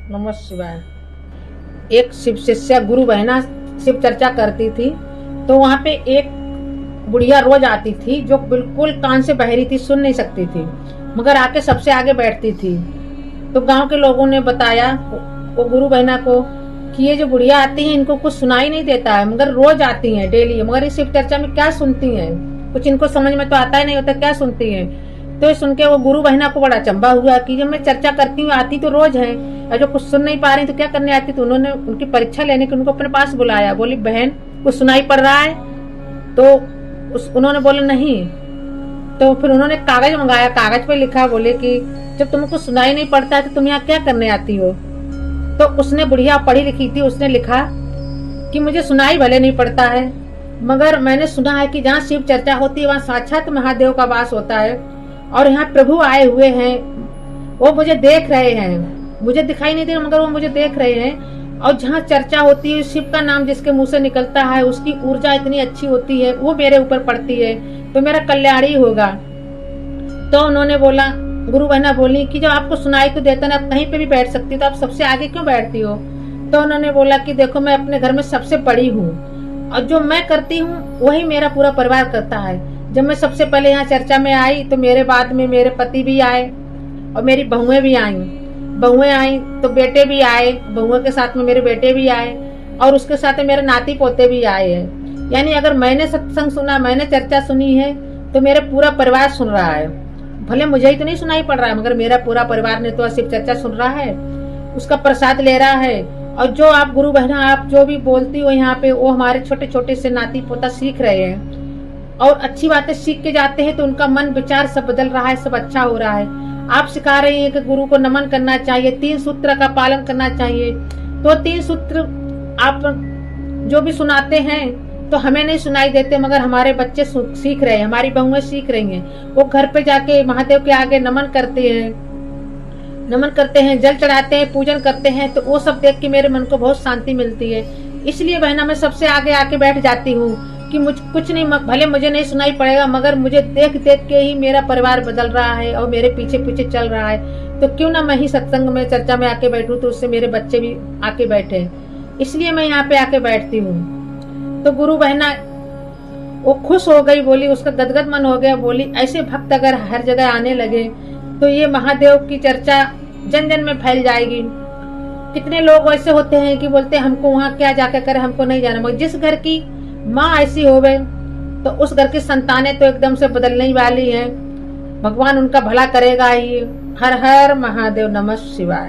नमः शिवाय। एक शिव शिष्या गुरु बहना शिव चर्चा करती थी, तो वहाँ पे एक बुढ़िया रोज आती थी जो बिल्कुल कान से बहरी थी, सुन नहीं सकती थी, मगर आके सबसे आगे बैठती थी। तो गांव के लोगों ने बताया वो गुरु बहना को कि ये जो बुढ़िया आती है इनको कुछ सुनाई नहीं देता है, मगर रोज आती हैं डेली, मगर इस शिव चर्चा में क्या सुनती हैं, कुछ इनको समझ में तो आता ही नहीं होता, क्या सुनती हैं। तो सुन के वो गुरु बहना को बड़ा अचंभा हुआ कि जब मैं चर्चा करती हूँ आती तो रोज है, और जो कुछ सुन नहीं पा रही तो क्या करने आती। तो उन्होंने उनकी परीक्षा लेने के उनको अपने पास बुलाया, बोली बहन कुछ सुनाई पड़ रहा है? तो उन्होंने बोला नहीं। तो फिर उन्होंने कागज मंगाया, कागज पे लिखा, बोले कि जब तुमको सुनाई नहीं पड़ता है तो तुम यहाँ क्या करने आती हो। तो उसने बुढ़िया पढ़ी लिखी थी, उसने लिखा कि मुझे सुनाई भले नहीं पड़ता है, मगर मैंने सुना है कि जहाँ शिव चर्चा होती है वहाँ साक्षात महादेव का वास होता है, और यहाँ प्रभु आए हुए हैं, वो मुझे देख रहे हैं, मुझे दिखाई नहीं दे रहा मगर वो मुझे देख रहे हैं। और जहाँ चर्चा होती है शिव का नाम जिसके मुंह से निकलता है उसकी ऊर्जा इतनी अच्छी होती है, वो मेरे ऊपर पड़ती है, तो मेरा कल्याण ही होगा। तो उन्होंने बोला, गुरु बहना बोली कि जब आपको सुनाई तो देता ना, आप कहीं पे भी बैठ सकती हो, तो आप सबसे आगे क्यों बैठती हो। तो उन्होंने बोला कि देखो मैं अपने घर में सबसे बड़ी हूँ, और जो मैं करती हूँ वही मेरा पूरा परिवार करता है। जब मैं सबसे पहले यहाँ चर्चा में आई तो मेरे बाद में मेरे पति भी आए और मेरी बहुएं भी आई तो बेटे भी आए, बहुओं के साथ में मेरे बेटे भी आए, और उसके साथ में मेरे नाती पोते भी आए हैं। यानी अगर मैंने सत्संग सुना, मैंने चर्चा सुनी है, तो मेरे पूरा परिवार सुन रहा है। भले मुझे ही तो नहीं सुनाई पड़ रहा है, मगर मेरा पूरा परिवार ने तो शिव चर्चा सुन रहा है, उसका प्रसाद ले रहा है। और जो आप गुरु बहना आप जो भी बोलती हो यहाँ पे, वो हमारे छोटे छोटे से नाती पोता सीख रहे हैं, और अच्छी बातें सीख के जाते हैं तो उनका मन विचार सब बदल रहा है, सब अच्छा हो रहा है। आप सिखा रही हैं कि गुरु को नमन करना चाहिए, 3 सूत्र का पालन करना चाहिए। तो 3 सूत्र आप जो भी सुनाते हैं तो हमें नहीं सुनाई देते, मगर हमारे बच्चे सीख रहे हैं, हमारी बहुएं सीख रही हैं। वो घर पे जाके महादेव के आगे नमन करते हैं, जल चढ़ाते हैं, पूजन करते हैं, तो वो सब देख के मेरे मन को बहुत शांति मिलती है। इसलिए बहना मैं सबसे आगे आके बैठ जाती हूँ कि मुझ कुछ नहीं, भले मुझे नहीं सुनाई पड़ेगा, मगर मुझे देख देख के ही मेरा परिवार बदल रहा है और मेरे पीछे पीछे चल रहा है। तो क्यों ना मैं ही सत्संग में चर्चा में आके बैठूं, तो उससे मेरे बच्चे भी आके बैठे, इसलिए मैं यहाँ पे आके बैठती हूँ। तो गुरु बहना वो खुश हो गई, बोली उसका गदगद मन हो गया, बोली ऐसे भक्त अगर हर जगह आने लगे तो ये महादेव की चर्चा जन जन में फैल जाएगी। कितने लोग ऐसे होते हैं कि बोलते हैं हमको वहाँ क्या जाकर करे, हमको नहीं जाना, मगर जिस घर की माँ ऐसी होवे तो उस घर की संतानें तो एकदम से बदलने वाली हैं। भगवान उनका भला करेगा ही। हर हर महादेव, नमः शिवाय।